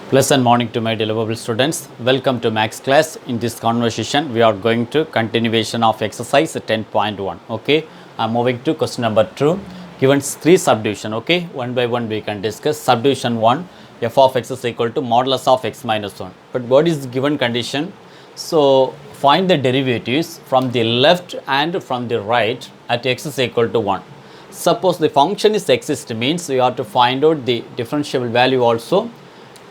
Pleasant morning to my lovable students. Welcome to Max class. In this conversation, we are going to continuation of exercise 10.1. Okay, I'm moving to question number 2. Given three subdivision. Okay, one by one we can discuss. Subdivision 1, f of x is equal to modulus of x minus 1. But what is the given condition? So find the derivatives from the left and from the right at x is equal to 1. Suppose the function is exist means we have to find out the differentiable value also.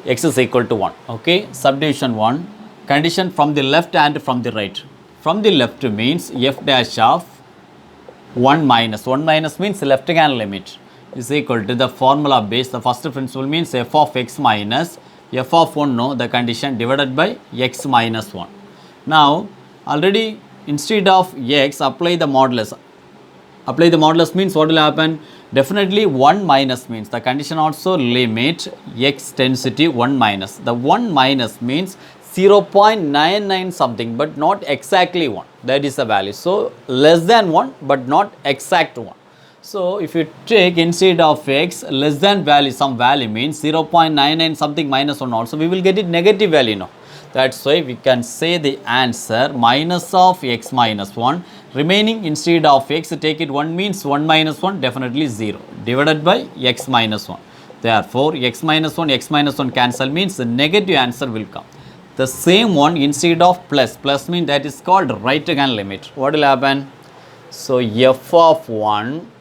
X is equal to 1. Okay, subdivision 1, condition from the left and from the right. From the left means f dash of 1 minus means left hand limit is equal to the formula base. The first principle means f of x minus f of 1, no, the condition divided by x minus 1. Now already instead of x apply the modulus. Apply the modulus means what will happen? Definitely 1 minus means the condition also limit x tends to 1 minus. The 1 minus means 0.99 something but not exactly 1. That is the value. So less than 1 but not exact 1. So if you take instead of x less than value, some value means 0.99 something minus 1 also, we will get it negative value now. That's why we can say the answer minus of x minus 1. Remaining instead of x, take it 1 means 1 minus 1 definitely 0 divided by x minus 1. Therefore, x minus 1 cancel means the negative answer will come. The same one instead of plus means that is called right hand limit. What will happen? So, f of 1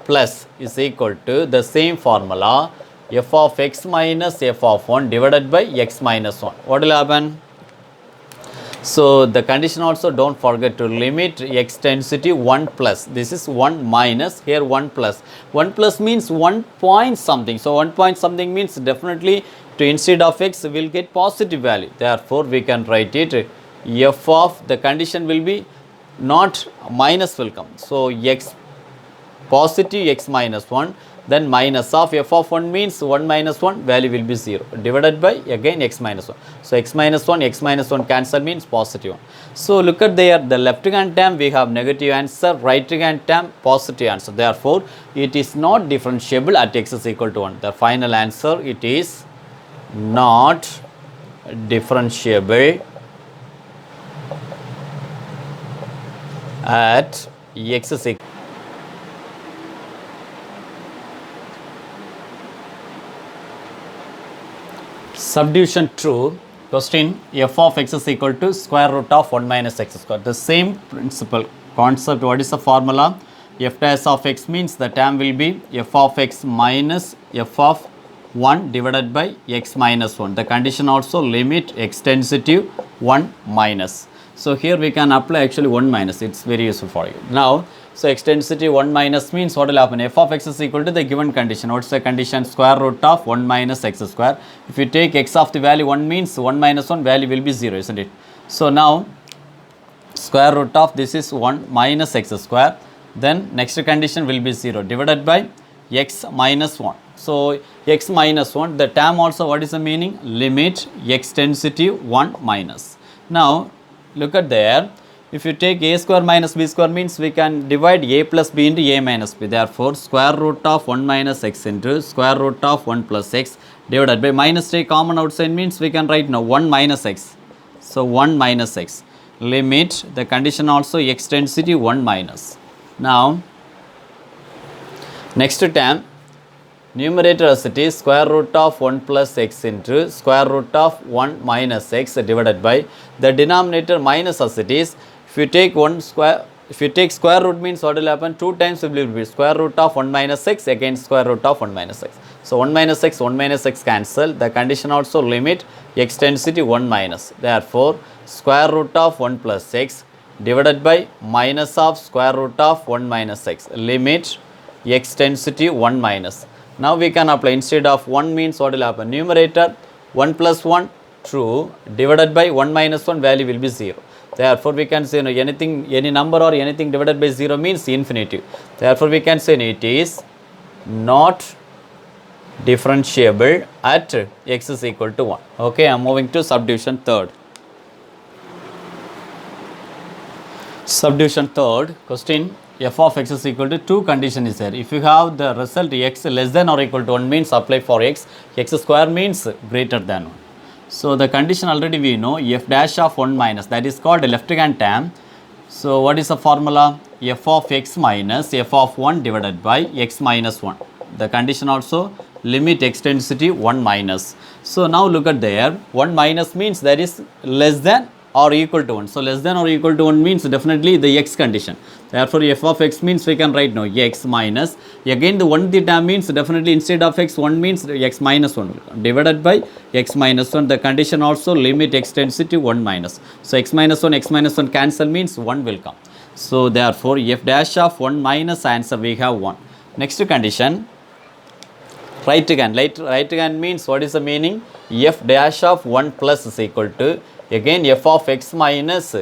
plus is equal to the same formula f of x minus f of 1 divided by x minus 1. What will happen? So the condition also don't forget to limit x tends to 1 plus. This is 1 minus, here 1 plus. 1 plus means 1 point something. So 1 point something means definitely to instead of x we will get positive value. Therefore we can write it f of the condition will be not minus will come. So x positive x minus 1, then minus of f of 1 means 1 minus 1 value will be 0 divided by again x minus 1. So x minus 1 cancel means positive 1. So look at there, the left hand term we have negative answer, right hand term positive answer. Therefore it is not differentiable at x is equal to 1. The final answer, it is not differentiable at x is equal. Subdivision 2, question f of x is equal to square root of 1 minus x square. The same principle concept. What is the formula? F dash of x means the term will be f of x minus f of 1 divided by x minus 1. The condition also limit x tends to 1 minus. So here we can apply actually 1 minus. It's very useful for you. Now, so x tends to 1 minus means what will happen? F of x is equal to the given condition. What's the condition? Square root of 1 minus x square. If you take x of the value 1 means 1 minus 1 value will be 0, isn't it? So now square root of this is 1 minus x square. Then next condition will be 0 divided by x minus 1. So x minus 1, the term also what is the meaning? Limit x tends to 1 minus. Now look at there. If you take a square minus b square means we can divide a plus b into a minus b. Therefore, square root of 1 minus x into square root of 1 plus x divided by minus take common outside means we can write now 1 minus x. So 1 minus x. Limit the condition also x tends to 1 minus. Now, next term, numerator as it is square root of 1 plus x into square root of 1 minus x divided by the denominator minus as it is. If you take square root means what will happen? 2 times will be square root of 1 minus x against square root of 1 minus x. So 1 minus x cancel. The condition also limit x tends to 1 minus. Therefore, square root of 1 plus x divided by minus of square root of 1 minus x. Limit x tends to 1 minus. Now we can apply instead of 1 means what will happen? Numerator 1 plus 1 true divided by 1 minus 1 value will be 0. Therefore we can say anything, any number or anything divided by 0 means infinitive. Therefore we can say it is not differentiable at x is equal to 1. Okay, I am moving to subdivision 3rd. Subdivision 3rd, question f of x is equal to 2 condition is there. If you have the result x less than or equal to 1 means apply for x, x square means greater than 1. So the condition already we know, f dash of 1 minus, that is called a left hand term. So what is the formula? F of x minus f of 1 divided by x minus 1. The condition also limit x tends to 1 minus. So now look at there, 1 minus means that is less than or equal to 1. So less than or equal to 1 means definitely the x condition. Therefore f of x means we can write now x minus, again the 1 theta means definitely instead of x 1 means x minus 1 divided by x minus 1. The condition also limit x tends to 1 minus. So x minus 1 cancel means 1 will come. So therefore f dash of 1 minus, answer we have 1. Next condition, right hand means what is the meaning? F dash of 1 plus is equal to, again f of x minus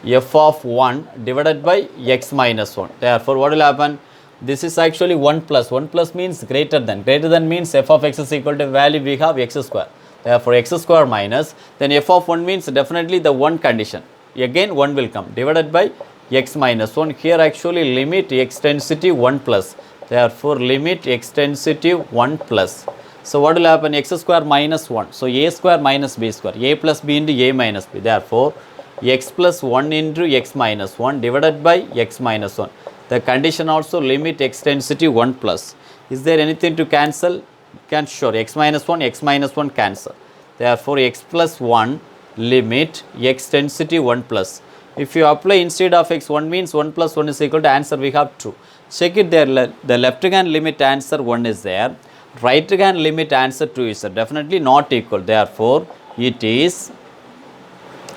f of 1 divided by x minus 1. Therefore what will happen? This is actually 1 plus means greater than means f of x is equal to value we have x square. Therefore x square minus, then f of 1 means definitely the 1 condition, again 1 will come, divided by x minus 1. Here actually limit x tends to 1 plus, therefore limit x tends to 1 plus. So what will happen? X square minus 1. So a square minus b square, a plus b into a minus b. Therefore x plus 1 into x minus 1 divided by x minus 1. The condition also limit x tends to 1 plus. Is there anything to cancel? Can sure, x minus 1 cancel. Therefore x plus 1 limit x tends to 1 plus. If you apply instead of x 1 means 1 plus 1 is equal to, answer we have 2. Check it there, the left hand limit answer 1 is there, right hand limit answer 2 is there. Definitely not equal, therefore it is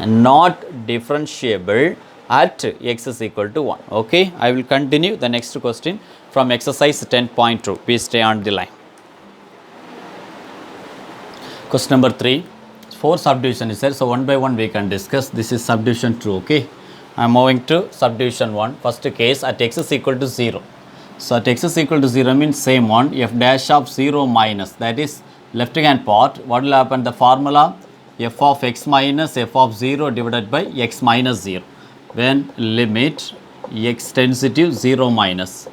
not differentiable at x is equal to 1. Okay, I will continue the next question from exercise 10.2. Please stay on the line. Question number 3, 4 subdivision is there, so one by one we can discuss. This is subdivision 2. Okay, I am moving to subdivision 1. First case, at x is equal to 0. So at x is equal to 0 means same one, f dash of 0 minus, that is left hand part. What will happen? The formula f of x minus f of 0 divided by x minus 0, when limit x tends to 0 minus.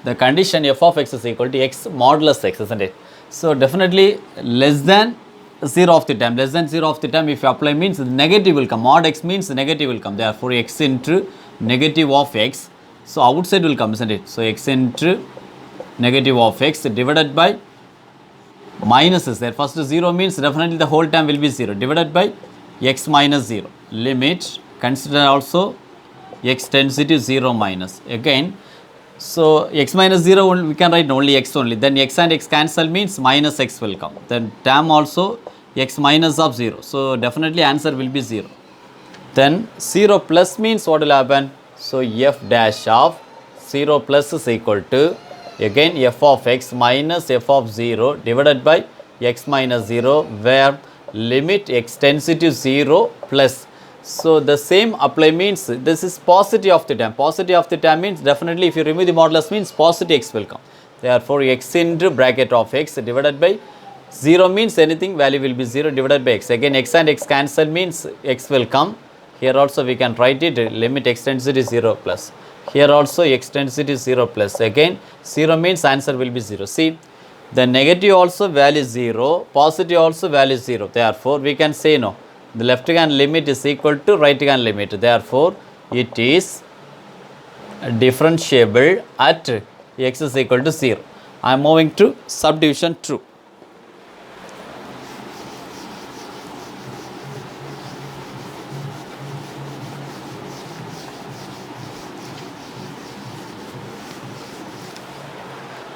The condition f of x is equal to x modulus x, isn't it? So definitely less than 0 of the term, if you apply means the negative will come, mod x means the negative will come, therefore x into negative of x, so outside will come, isn't it? So x into negative of x divided by minus is there, first 0 means definitely the whole term will be 0, divided by x minus 0, limit consider also x tends to 0 minus, again so x minus 0 we can write only x only, then x and x cancel means minus x will come, then term also x minus of 0, so definitely answer will be 0. Then 0 plus means what will happen? So f dash of 0 plus is equal to, again f of x minus f of 0 divided by x minus 0, where limit x tends to 0 plus. So the same apply means this is positive of the term. Positive of the term means definitely if you remove the modulus means positive x will come. Therefore x into bracket of x divided by 0 means anything, value will be 0 divided by x. Again x and x cancel means x will come. Here also we can write it, limit x tends to 0 plus. Here also x tends to 0 plus. Again 0 means answer will be 0. See, the negative also value 0, positive also value 0. Therefore we can say no, the left hand limit is equal to right hand limit. Therefore it is differentiable at x is equal to 0. I am moving to subdivision 2.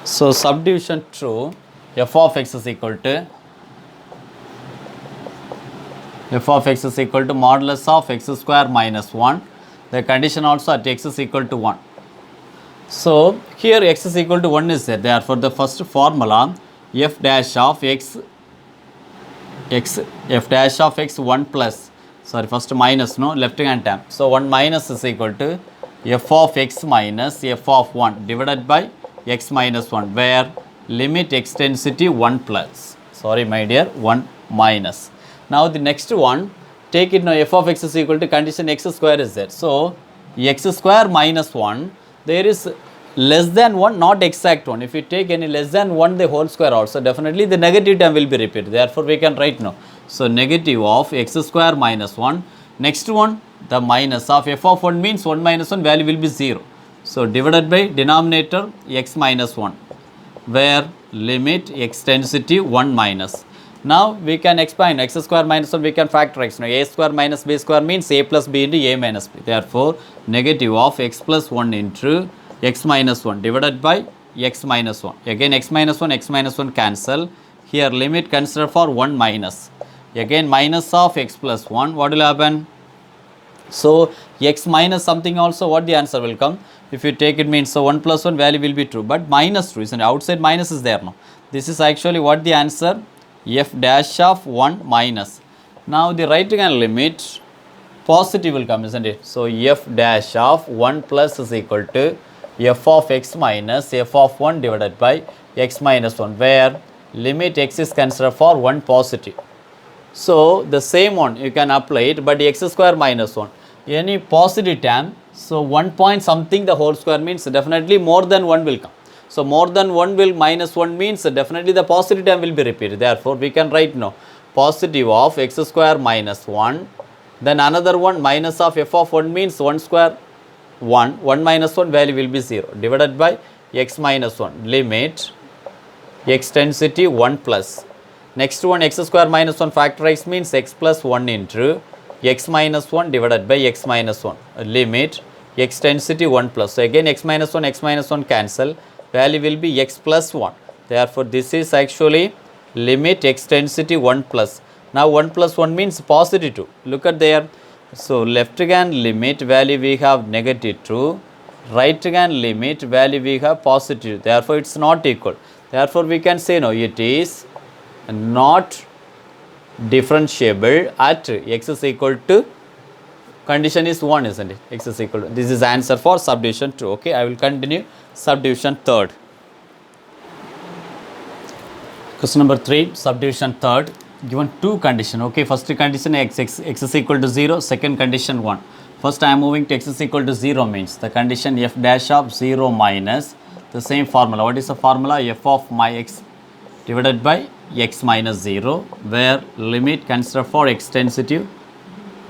So subdivision 2, f of x is equal to modulus of x square minus 1. The condition also at x is equal to 1. So here x is equal to 1 is there. Therefore the first formula f dash of x 1 plus, sorry, first minus, no, left hand term. So 1 minus is equal to f of x minus f of 1 divided by x minus 1, where limit x tends to 1 plus, sorry my dear, 1 minus. Now the next one, take it now, f of x is equal to condition x square is there. So x square minus 1, there is less than 1, not exact 1. If you take any less than 1 the whole square also, definitely the negative term will be repeated. Therefore we can write now. So negative of x square minus 1. Next one, the minus of f of 1 means 1 minus 1 value will be 0. So divided by denominator x minus 1, where limit x tends to 1 minus. Now we can expand x square minus 1, we can factor x. Now a square minus b square means a plus b into a minus b. Therefore, negative of x plus 1 into x minus 1 divided by x minus 1. Again x minus 1 cancel. Here limit consider for 1 minus. Again minus of x plus 1, what will happen? So x minus something also, what the answer will come? If you take it means, so 1 plus 1 value will be true, but minus true, isn't it? Outside minus is there now. This is actually what the answer, f dash of 1 minus. Now the right hand limit positive will come, isn't it? So f dash of 1 plus is equal to f of x minus f of 1 divided by x minus 1, where limit x is considered for 1 positive. So the same one you can apply it, but x square minus 1, any positive term, so 1 point something the whole square means definitely more than 1 will come. So more than 1 will minus 1 means definitely the positive term will be repeated. Therefore we can write now positive of x square minus 1, then another one minus of f of 1 means 1 square 1 minus 1 value will be 0 divided by x minus 1, limit x tends to 1 plus. Next one, x square minus 1 factorize means x plus 1 into x minus 1 divided by x minus 1, limit x tends to 1 plus. So again x minus 1 cancel, value will be x plus 1. Therefore this is actually limit x tends to 1 plus. Now 1 plus 1 means positive 2. Look at there. So left hand limit value we have negative 2, right hand limit value we have positive. Therefore it's not equal. Therefore we can say no, it is not differentiable at x is equal to, condition is 1, isn't it? X is equal to, this is answer for subdivision 2. Okay, I will continue subdivision 3rd. Question number 3, subdivision 3rd, given two condition. Okay, first condition x is equal to 0, second condition 1. First I am moving to x is equal to 0 means the condition f dash of 0 minus the same formula. What is the formula? F of my x divided by x minus 0, where limit consider for x tends to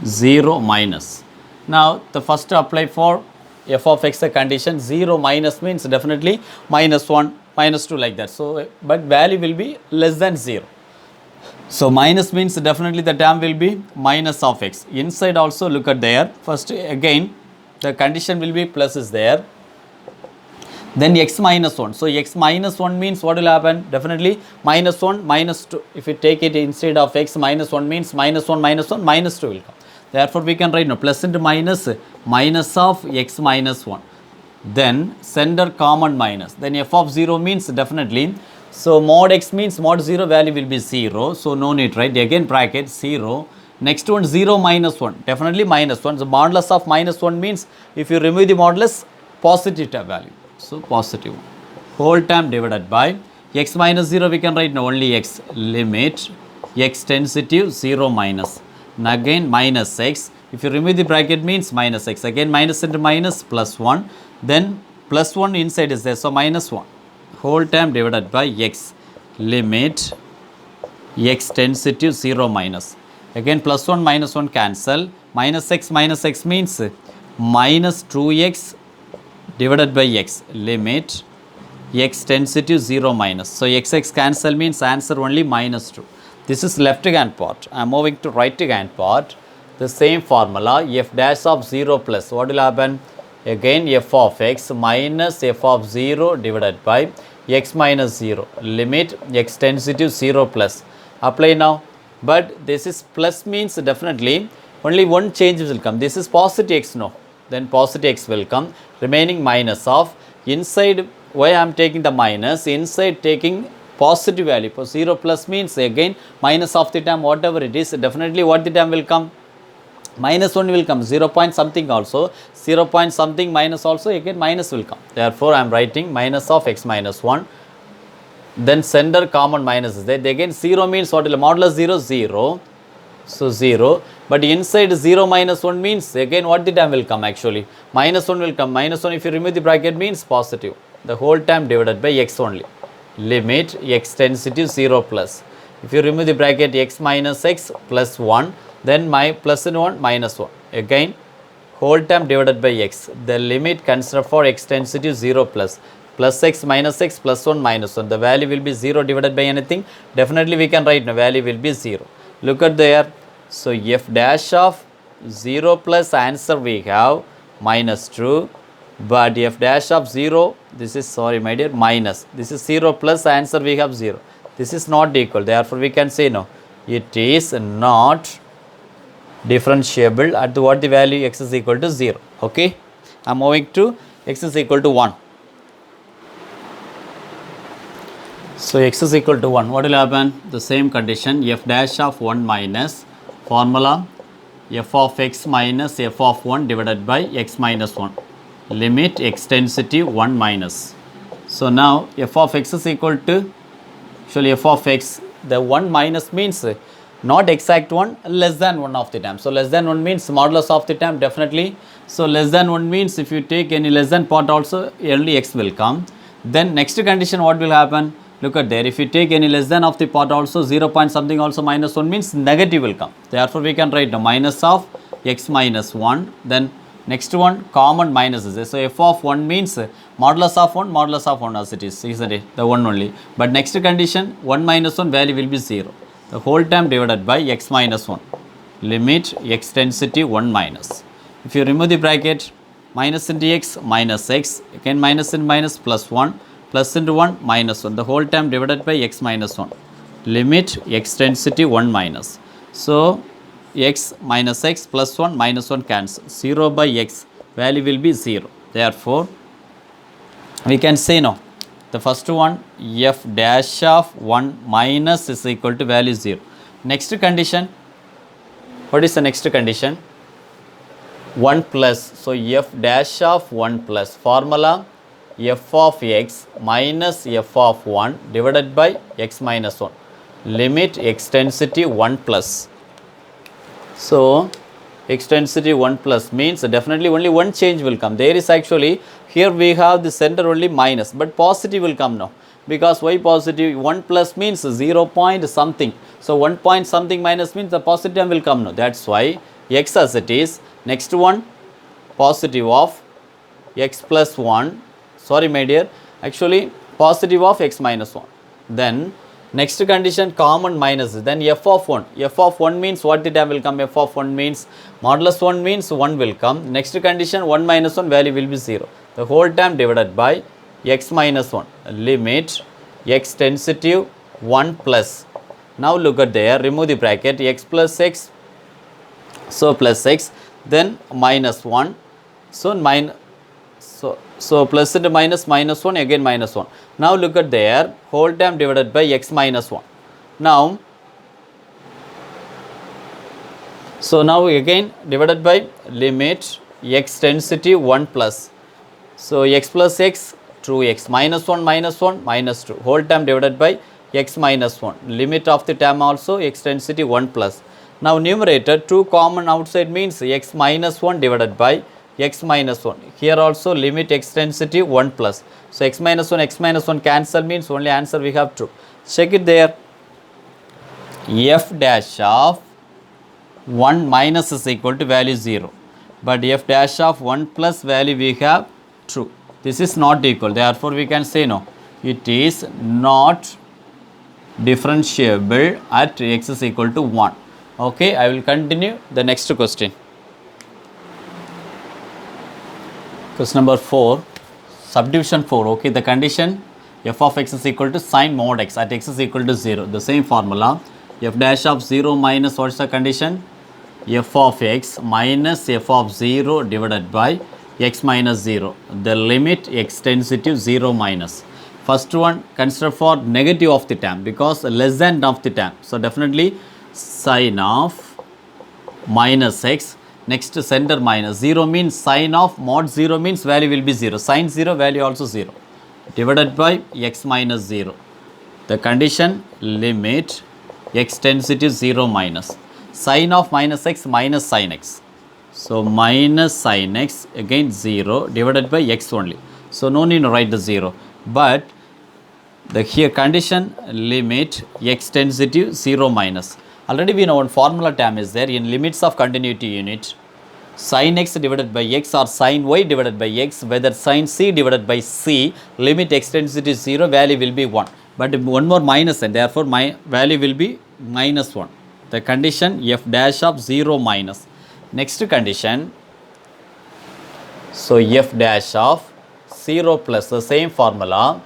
0 minus. Now the first to apply for f of x the condition 0 minus means definitely minus 1, minus 2 like that. So but value will be less than 0. So minus means definitely the term will be minus of x. Inside also look at there. First again the condition will be plus is there. Then x minus 1. So x minus 1 means what will happen? Definitely minus 1, minus 2. If you take it instead of x minus 1 means minus 1, minus 1, minus 2 will come. Therefore we can write now plus into minus, minus of x minus 1. Then center common minus. Then f of 0 means definitely. So mod x means mod 0 value will be 0. So no need, right? Again bracket 0. Next one 0 minus 1. Definitely minus 1. So modulus of minus 1 means if you remove the modulus, positive value. So positive whole term divided by x minus 0 we can write now only x, limit x tends to 0 minus. And again minus x, if you remove the bracket means minus x, again minus into minus plus 1, then plus 1 inside is there, so minus 1 whole term divided by x, limit x tends to 0 minus. Again plus 1 minus 1 cancel, minus x means minus 2x divided by x, limit x tends to 0 minus. So x cancel means answer only minus 2. This is left hand part. I am moving to right hand part. The same formula, f dash of 0 plus, what will happen? Again f of x minus f of 0 divided by x minus 0, limit x tends to 0 plus. Apply now. But this is plus means definitely only one change will come. This is positive x, no. Then positive x will come, remaining minus of inside. Why I am taking the minus, inside taking positive value. For 0 plus means again minus of the term, whatever it is, definitely what the term will come? Minus 1 will come, 0 point something also, 0 point something minus also, again minus will come. Therefore I am writing minus of x minus 1. Then center common minus is there. Again 0 means what will modulus 0, 0. So 0, but inside 0 minus 1 means again what the term will come actually? Minus 1 will come. Minus 1 if you remove the bracket means positive. The whole term divided by x only. Limit x tends to 0 plus. If you remove the bracket x minus x plus 1, then my plus and 1 minus 1. Again, whole term divided by x. The limit considered for x tends to 0 plus x minus x plus 1 minus 1. The value will be 0 divided by anything. Definitely we can write the value will be 0. Look at there. So f dash of 0 plus answer we have minus 2. But f dash of 0, this is, sorry my dear, minus. This is 0 plus answer we have 0. This is not equal. Therefore we can say no. It is not differentiable at what the value x is equal to 0. Okay. I am moving to x is equal to 1. So x is equal to 1. What will happen? The same condition, f dash of 1 minus formula f of x minus f of 1 divided by x minus 1. Limit x tends to 1 minus. So now f of x is equal to, actually f of x, the 1 minus means not exact 1, less than 1 of the term. So less than 1 means modulus of the term, definitely. So less than 1 means if you take any less than part also, only x will come. Then next condition, what will happen? Look at there, if you take any less than of the part also, 0 point something also minus 1 means negative will come. Therefore we can write the minus of x minus 1. Then next one, common minuses. So f of 1 means modulus of 1 as it is, isn't it? The 1 only. But next condition, 1 minus 1 value will be 0. The whole term divided by x minus 1. Limit x tends to 1 minus. If you remove the bracket, minus into x minus x, again minus and minus plus 1, plus into 1 minus 1. The whole term divided by x minus 1. Limit x tends to 1 minus. So x minus x plus 1 minus 1 cancel. 0 by x value will be 0. Therefore, we can say no. The first one, f dash of 1 minus is equal to value 0. Next condition, what is the next condition? 1 plus. So f dash of 1 plus formula f of x minus f of 1 divided by x minus 1. Limit x tends to 1 plus. So x tends to 1 plus means definitely only one change will come. There is actually, here we have the center only minus, but positive will come now. Because why positive? 1 plus means 0 point something. So 1 point something minus means the positive term will come now. That's why x as it is. Next one, positive of x plus 1. Sorry my dear, actually positive of x minus 1. Then next condition, common minuses. Then f of 1. F of 1 means what the term will come? F of 1 means modulus 1 means 1 will come. Next condition, 1 minus 1 value will be 0. The whole term divided by x minus 1. Limit x tends to 1 plus. Now look at there, remove the bracket, x plus x. So plus x, then minus 1. So plus into minus 1, again minus 1. Now look at there, whole term divided by x minus 1. Now again divided by limit x tends to 1 plus. So x plus x, 2x, minus 1 minus 2. Whole term divided by x minus 1. Limit of the term also x tends to 1 plus. Now numerator, 2 common outside means x minus 1 divided by x minus 1. Here also limit x tends to 1 plus. So x minus 1 cancel means only answer we have 2. Check it there. F dash of 1 minus is equal to value 0. But f dash of 1 plus value we have 2. This is not equal. Therefore we can say no. It is not differentiable at x is equal to 1. Okay, I will continue the next question. Question number 4, subdivision 4. Okay, the condition f of x is equal to sin mod x at x is equal to 0. The same formula, f dash of 0 minus, what is the condition? F of x minus f of 0 divided by x minus 0. The limit x tends to 0 minus. First one, consider for negative of the term because less than of the term. So definitely sin of minus x. Next center minus 0 means sin of mod 0 means value will be 0. Sin 0 value also 0 divided by x minus 0. The condition limit x tends to 0 minus. Sin of minus x minus sin x. So minus sin x again 0 divided by x only. So no need to write the 0. But The here condition limit x tends to 0 minus. Already we know one formula term is there in limits of continuity unit. Sin x divided by x or sin y divided by x, whether sin c divided by c, limit x tends to 0, value will be 1. But one more minus and therefore my value will be minus 1. The condition f dash of 0 minus. Next condition, so f dash of 0 plus the same formula,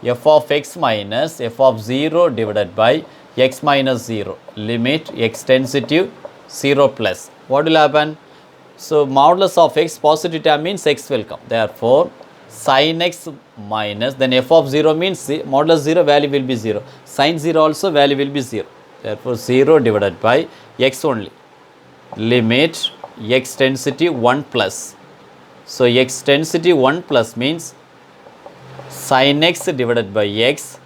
f of x minus f of 0 divided by x minus 0, limit x tends to 0 plus. What will happen? So modulus of x positive term means x will come. Therefore, sin x minus, then f of 0 means modulus 0, value will be 0. Sin 0 also value will be 0. Therefore, 0 divided by x only. Limit x tends to 1 plus. So x tends to 1 plus means sin x divided by x,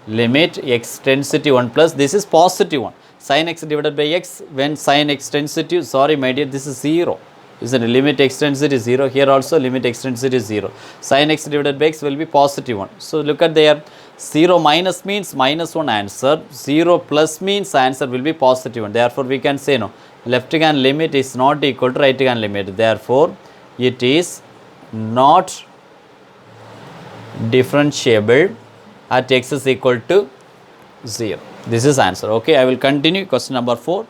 limit x tends to 1 plus, this is positive 1. Sin x divided by x, when sin x tends to, sorry my dear, this is 0. Is it limit x tends to 0? Here also limit x tends to 0. Sin x divided by x will be positive 1. So look at there, 0 minus means minus 1 answer, 0 plus means answer will be positive 1. Therefore we can say no, left hand limit is not equal to right hand limit. Therefore it is not differentiable at x is equal to 0. This is answer. Okay, I will continue question number 4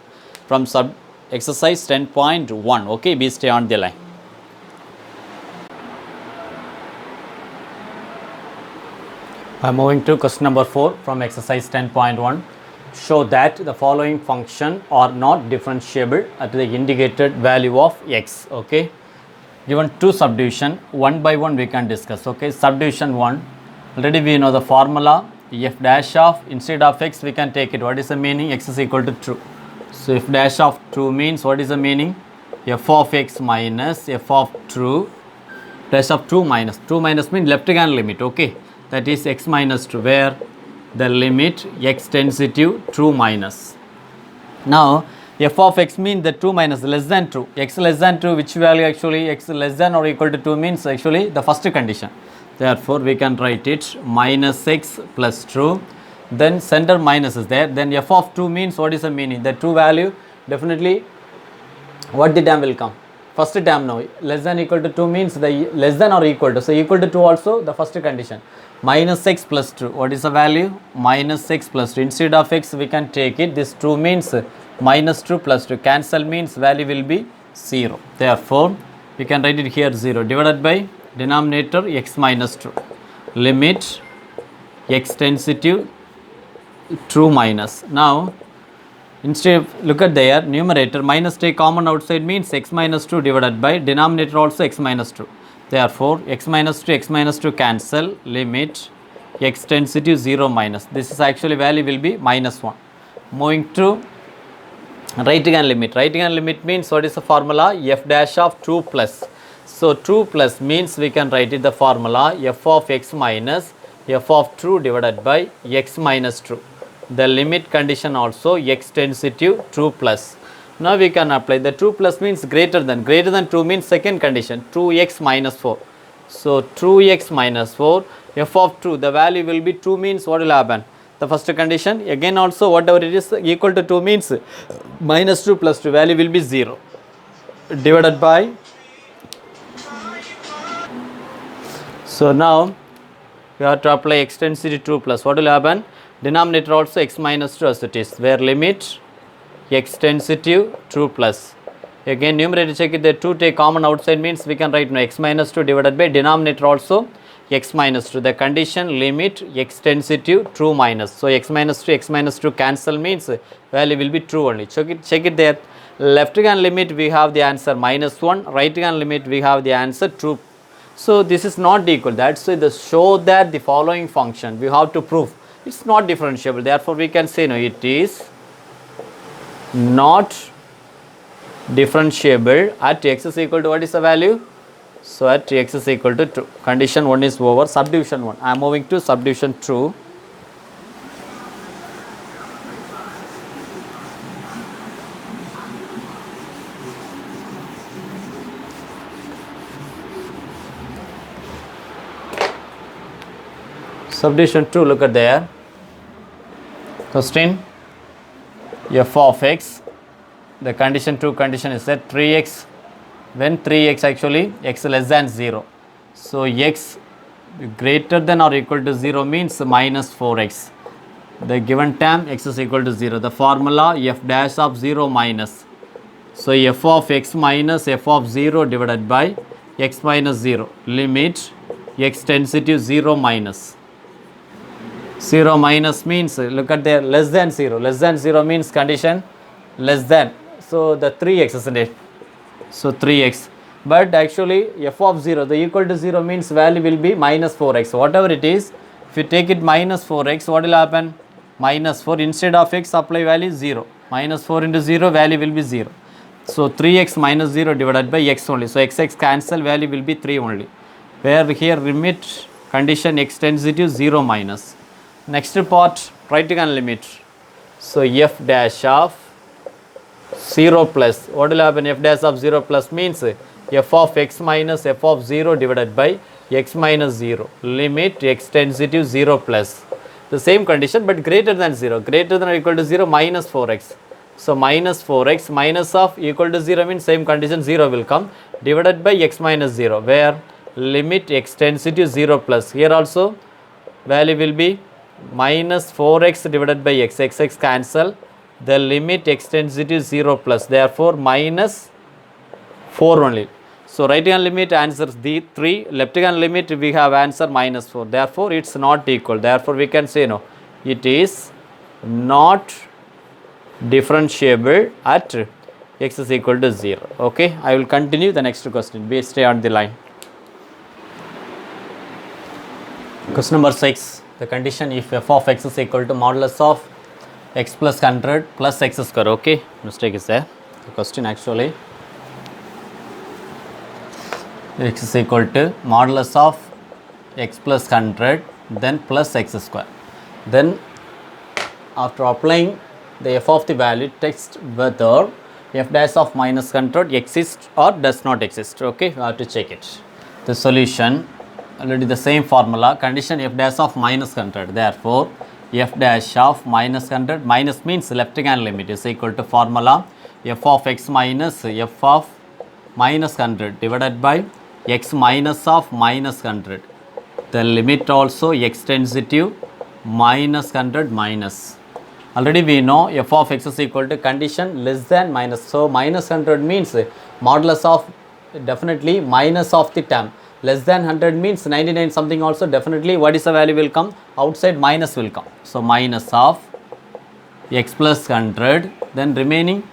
from sub exercise 10.1. Okay, be stay on the line. I am moving to question number 4 from exercise 10.1. Show that the following function are not differentiable at the indicated value of x. Okay, given two subdivision, one by one we can discuss. Okay, subdivision 1, already we know the formula, f dash of, instead of x we can take it, what is the meaning? X is equal to 2. So f dash of 2 means what is the meaning? F of x minus f of 2 dash of 2 minus means left hand limit. Okay, that is x minus 2, where the limit x tends to 2 minus. Now f of x means the 2 minus less than 2, x less than 2, which value actually? X less than or equal to 2 means actually the first condition. Therefore we can write it minus x plus 2, then center minus is there, then f of 2 means what is the meaning? The 2 value, definitely what the term will come? First term now, less than equal to 2 means the less than or equal to, so equal to 2 also the first condition. Minus x plus 2, what is the value? Minus x plus 2, instead of x we can take it, this 2 means minus 2 plus 2, cancel means value will be 0. Therefore we can write it here 0 divided by denominator x minus 2, limit x tends to 2 minus. Now instead of, look at there, numerator minus take common outside means x minus 2 divided by denominator also x minus 2. Therefore x minus 2 cancel, limit x tends to 0 minus, this is actually value will be minus 1. Moving to right hand limit. Right hand limit means what is the formula? F dash of 2 plus. So 2 plus means we can write it the formula f of x minus f of 2 divided by x minus 2. The limit condition also x tends to 2 plus. Now we can apply the 2 plus means greater than 2 means second condition, 2x minus 4. So 2x minus 4, f of 2, the value will be 2 means what will happen? The first condition, again also whatever it is equal to 2 means minus 2 plus 2, value will be 0 divided by. So now we have to apply x tends to 2 plus, what will happen? Denominator also x minus 2 as it is, where limit x tends to 2 plus. Again numerator check it, the 2 take common outside means we can write now x minus 2 divided by denominator also x minus 2. The condition limit x tends to 2 minus. So x minus 2 cancel means value will be true only. Check it there. Left hand limit we have the answer minus 1, right hand limit we have the answer 2. So this is not equal. That's why the show that the following function we have to prove it's not differentiable. Therefore we can say no, it is not differentiable at x is equal to what is the value? So at x is equal to 2. Condition 1 is over. Subdivision 1. I am moving to subdivision 2. Subdivision 2, look at there. Question, f of x, the condition 2 condition is that 3x, when 3x actually x less than 0. So x greater than or equal to 0 means minus 4x. The given term x is equal to 0. The formula f dash of 0 minus. So f of x minus f of 0 divided by x minus 0. Limit x tends to 0 minus. 0 minus means, look at there, less than 0. Less than 0 means condition less than. So the 3x, isn't it? So 3x. But actually f of 0, the equal to 0 means value will be minus 4x. Whatever it is, if you take it minus 4x, what will happen? Minus 4, instead of x, apply value 0. Minus 4 into 0, value will be 0. So 3x minus 0 divided by x only. So x cancel, value will be 3 only. Where here limit condition x tends to 0 minus. Next part, right hand limit. So f dash of 0 plus. What will happen? F dash of 0 plus means f of x minus f of 0 divided by x minus 0. Limit x tends to 0 plus. The same condition but greater than 0. Greater than or equal to 0 minus 4x. So minus 4x minus of equal to 0 means same condition 0 will come. Divided by x minus 0. Where limit x tends to 0 plus. Here also value will be minus 4x divided by x. X cancel. The limit x tends to 0 plus. Therefore minus 4 only. So right hand limit answers the 3. Left hand limit we have answer minus 4. Therefore it's not equal. Therefore we can say no. It is not differentiable at x is equal to 0. Okay. I will continue the next question. Please stay on the line. Question number 6. The condition if f of x is equal to modulus of x plus 100 plus x square. Okay, mistake is there. The question actually x is equal to modulus of x plus 100 then plus x square. Then after applying the f of the value, text whether f dash of minus 100 exists or does not exist. Okay, we have to check it. The solution already the same formula, condition f dash of minus 100. Therefore f dash of minus 100, minus means left hand limit, is equal to formula f of x minus f of minus 100 divided by x minus of minus 100. The limit also x tends to minus 100 minus. Already we know f of x is equal to condition less than minus. So minus 100 means modulus of definitely minus of the term. Less than 100 means 99 something also, definitely what is the value will come? Outside minus will come. So minus of x plus 100, then remaining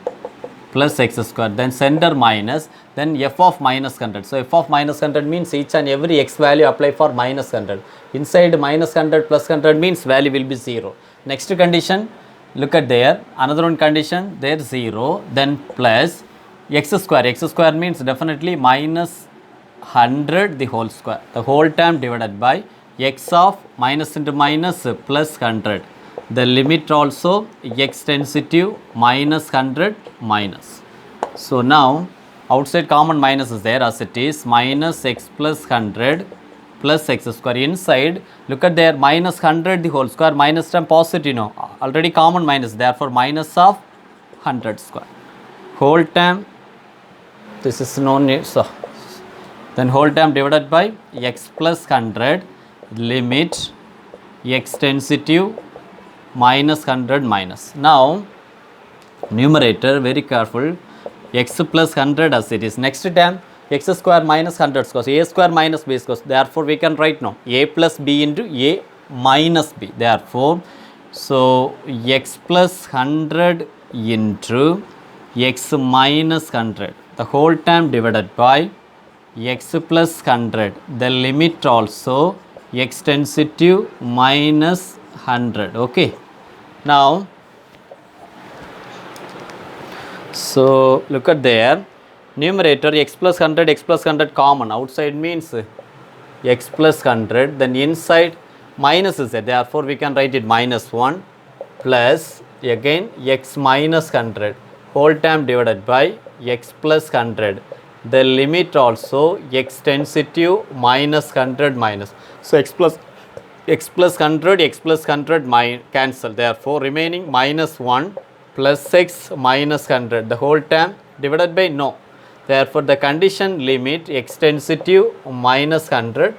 plus x square, then center minus, then f of minus 100. So f of minus 100 means each and every x value apply for minus 100. Inside minus 100 plus 100 means value will be 0. Next condition, look at there, another one condition, there 0, then plus x square. X square means definitely minus 100 the whole square. The whole term divided by x of minus into minus plus 100. The limit also x tends to minus 100 minus. So now outside common minus is there as it is, minus x plus 100 plus x square. Inside look at there, minus 100 the whole square, minus term positive, no, already common minus, therefore minus of 100 square. Whole term, this is no need, so then whole term divided by x plus 100, limit x tends to minus 100 minus. Now numerator very careful, x plus 100 as it is. Next term x square minus 100 square, so a square minus b square. Therefore we can write now a plus b into a minus b. Therefore so x plus 100 into x minus 100, the whole term divided by x plus 100, the limit also x tends to minus 100. Okay, now so look at there, numerator x plus 100 common, outside means x plus 100, then inside minus is there, therefore we can write it minus 1 plus again x minus 100, whole term divided by x plus 100. The limit also x tends to minus 100 minus. So x plus x plus 100, x plus 100 cancel. Therefore, remaining minus 1 plus x minus 100. The whole term divided by no. Therefore, the condition limit x tends to minus 100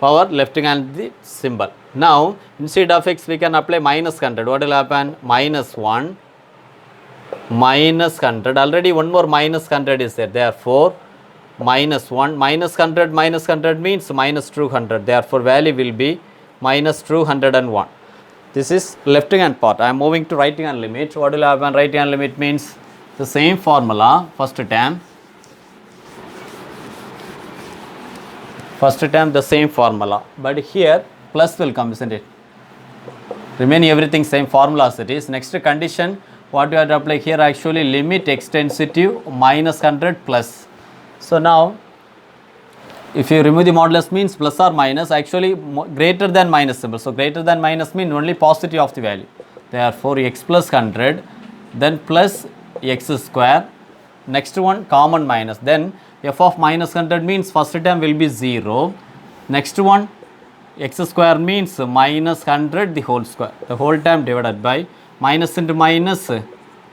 power left hand the symbol. Now, instead of x we can apply minus 100. What will happen? Minus 1 minus 100. Already one more minus 100 is there. Therefore, minus 1 minus 100 means minus 200. Therefore, value will be minus 201. This is left hand part. I am moving to right hand limit. What will happen? Right hand limit means the same formula. First term the same formula, but here plus will come, isn't it? Remaining everything same formula as it is. Next condition, what we have to apply here, actually limit x tends to minus 100 plus. So now if you remove the modulus means plus or minus, actually greater than minus symbol. So greater than minus means only positive of the value. Therefore, x plus 100 then plus x square, next one common minus, then f of minus 100 means first term will be 0, next one x square means minus 100 the whole square, the whole term divided by minus into minus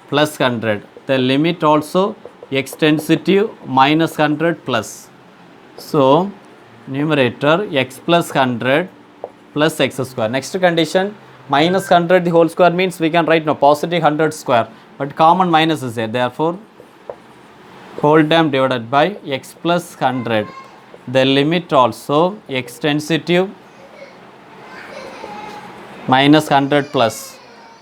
plus 100. The limit also x tends to minus 100 plus. So, numerator x plus 100 plus x square. Next condition, minus 100 the whole square means we can write no positive 100 square, but common minus is there. Therefore, whole term divided by x plus 100. The limit also x tends to minus 100 plus.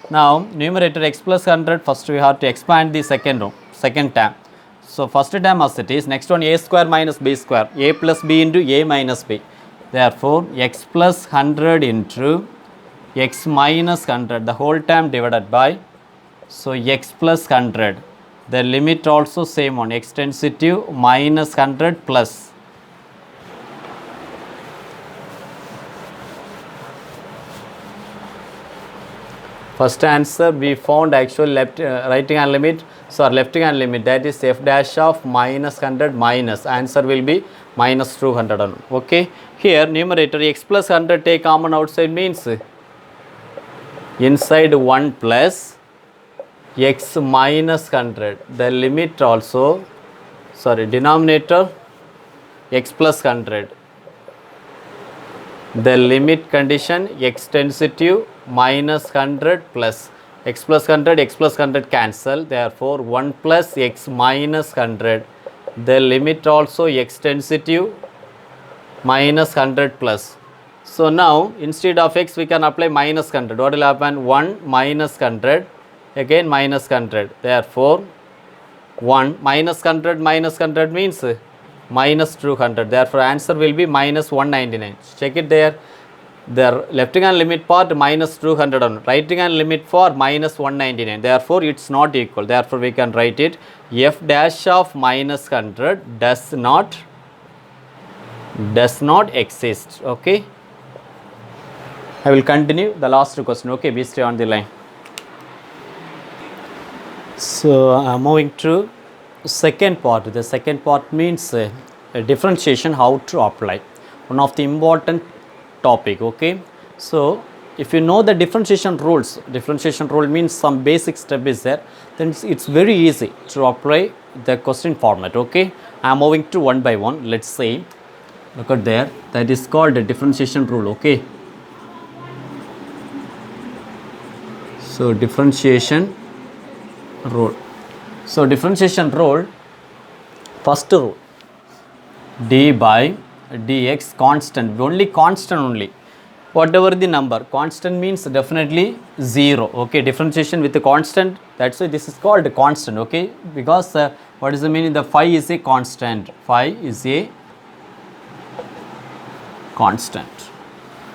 Now, numerator x plus 100, first we have to expand the second term. So, first term as it is, next one a square minus b square, a plus b into a minus b. Therefore, x plus 100 into x minus 100, the whole term divided by, so x plus 100. The limit also same one, x tends to minus 100 plus. First answer we found actual right hand limit, so left hand limit, that is f dash of minus 100 minus, answer will be minus 200. Okay, here numerator x plus 100 take common outside means inside 1 plus x minus 100, the limit also, denominator x plus 100, the limit condition x tends to minus 100 plus, x plus 100 cancel. Therefore, 1 plus x minus 100, the limit also x tends to minus 100 plus. So now instead of x we can apply minus 100. What will happen? 1 minus 100, again minus 100. Therefore, 1 minus 100 means minus 200. Therefore, answer will be minus 199. Check it there. The left hand limit part minus 200, right hand limit for minus 199. Therefore, it is not equal. Therefore, we can write it f dash of minus 100 does not exist. Okay. I will continue the last question. Okay, we stay on the line. So, moving to second part. The second part means a differentiation, how to apply. One of the important topic. Okay. So, if you know the differentiation rules, differentiation rule means some basic step is there, then it's very easy to apply the question format. Okay. I am moving to one by one. Let's say, look at there, that is called the differentiation rule. Okay. So, differentiation rule. So, differentiation rule, first rule, d by dx constant, only constant only, whatever the number, constant means definitely 0. Okay, differentiation with the constant, that's why this is called constant. Okay, because what is the meaning? The phi is a constant, phi is a constant.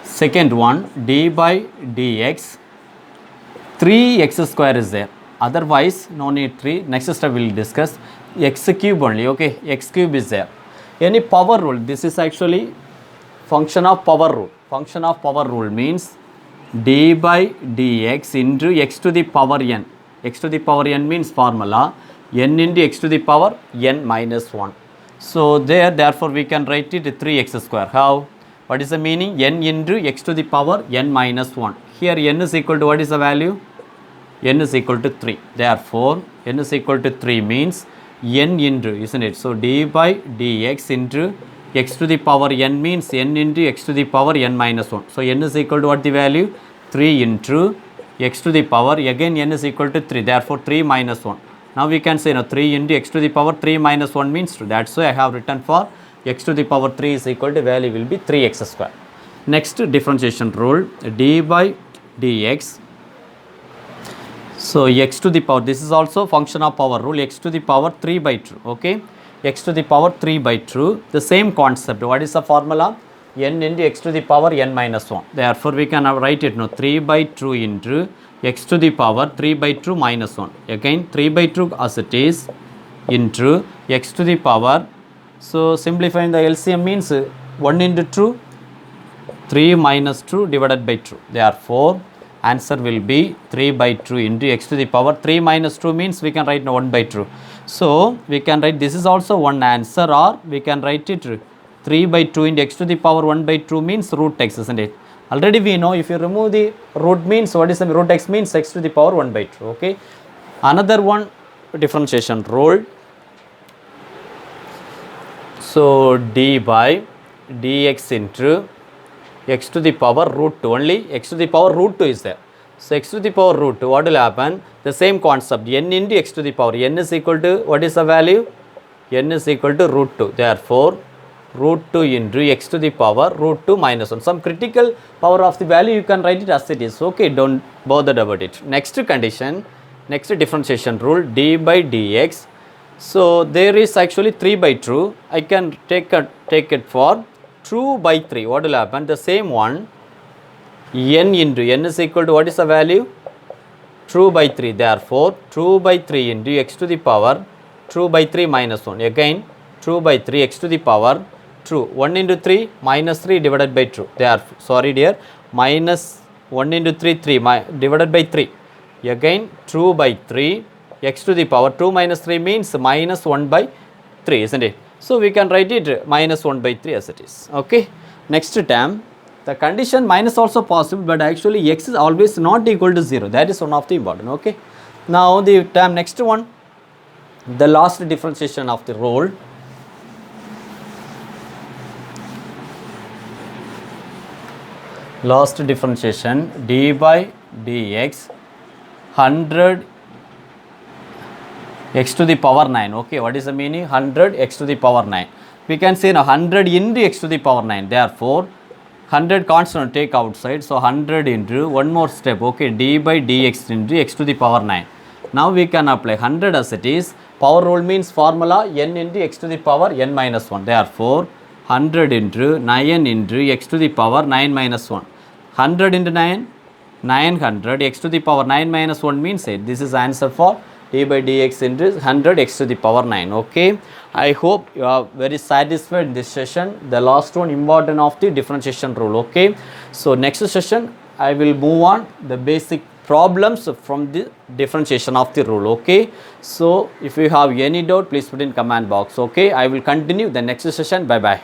Second one, d by dx, 3x square is there, otherwise no need 3. Next step we will discuss x cube only. Okay, x cube is there. Any power rule, this is actually function of power rule. Function of power rule means d by dx into x to the power n. X to the power n means formula n into x to the power n minus 1. So, therefore we can write it 3x square. How? What is the meaning? N into x to the power n minus 1. Here n is equal to what is the value? N is equal to 3. Therefore, n is equal to 3 means n into, isn't it? So, d by dx into x to the power n means n into x to the power n minus 1. So, n is equal to what the value? 3 into x to the power, again n is equal to 3. Therefore, 3 minus 1. Now, we can say 3 into x to the power 3 minus 1 means 2. That's why I have written for x to the power 3 is equal to value will be 3x square. Next differentiation rule, d by dx. So, x to the power, this is also function of power rule, x to the power 3 by 2, okay, x to the power 3 by 2, the same concept. What is the formula? N into x to the power n minus 1. Therefore, we can write it now 3 by 2 into x to the power 3 by 2 minus 1. Again 3 by 2 as it is into x to the power. So, simplifying the LCM means 1 into 2, 3 minus 2 divided by 2. Therefore, answer will be 3 by 2 into x to the power 3 minus 2 means we can write 1 by 2. So, we can write this is also one answer, or we can write it 3 by 2 into x to the power 1 by 2 means root x, isn't it? Already we know if you remove the root means what is the root x means x to the power 1 by 2, okay. Another one differentiation rule. So, d by dx into x to the power root 2, only x to the power root 2 is there. So, x to the power root 2, what will happen? The same concept, n into x to the power, n is equal to, what is the value? N is equal to root 2. Therefore, root 2 into x to the power root 2 minus 1. Some critical power of the value you can write it as it is, okay, don't bother about it. Next condition, next differentiation rule, d by dx. So, there is actually 3 by 2, I can take it for 2 by 3. What will happen? The same one, n into n is equal to what is the value? 2 by 3. Therefore, 2 by 3 into x to the power 2 by 3 minus 1. Again 2 by 3 x to the power 2. 1 into 3 minus 3 divided by 2. Therefore, sorry dear, minus 1 into 3 3 divided by 3. Again 2 by 3 x to the power 2 minus 3 means minus 1 by 3, isn't it? So, we can write it minus 1 by 3 as it is, okay. Next term, the condition minus also possible, but actually x is always not equal to 0. That is one of the important, okay. Now, the term next one, the last differentiation of the rule. Last differentiation, d by dx 100 x to the power 9, okay. What is the meaning? 100 x to the power 9. We can say now 100 into x to the power 9. Therefore, 100 constant take outside. So, 100 into one more step, okay, d by dx into x to the power 9. Now, we can apply 100 as it is. Power rule means formula n into x to the power n minus 1. Therefore, 100 into 9 into x to the power 9 minus 1. 100 into 9, 900 x to the power 9 minus 1 means 8. This is answer for d by dx into 100 x to the power 9, okay. I hope you are very satisfied in this session. The last one important of the differentiation rule, okay. So, next session I will move on the basic problems from the differentiation of the rule, okay. So, if you have any doubt, please put in comment box, okay. I will continue the next session. Bye bye.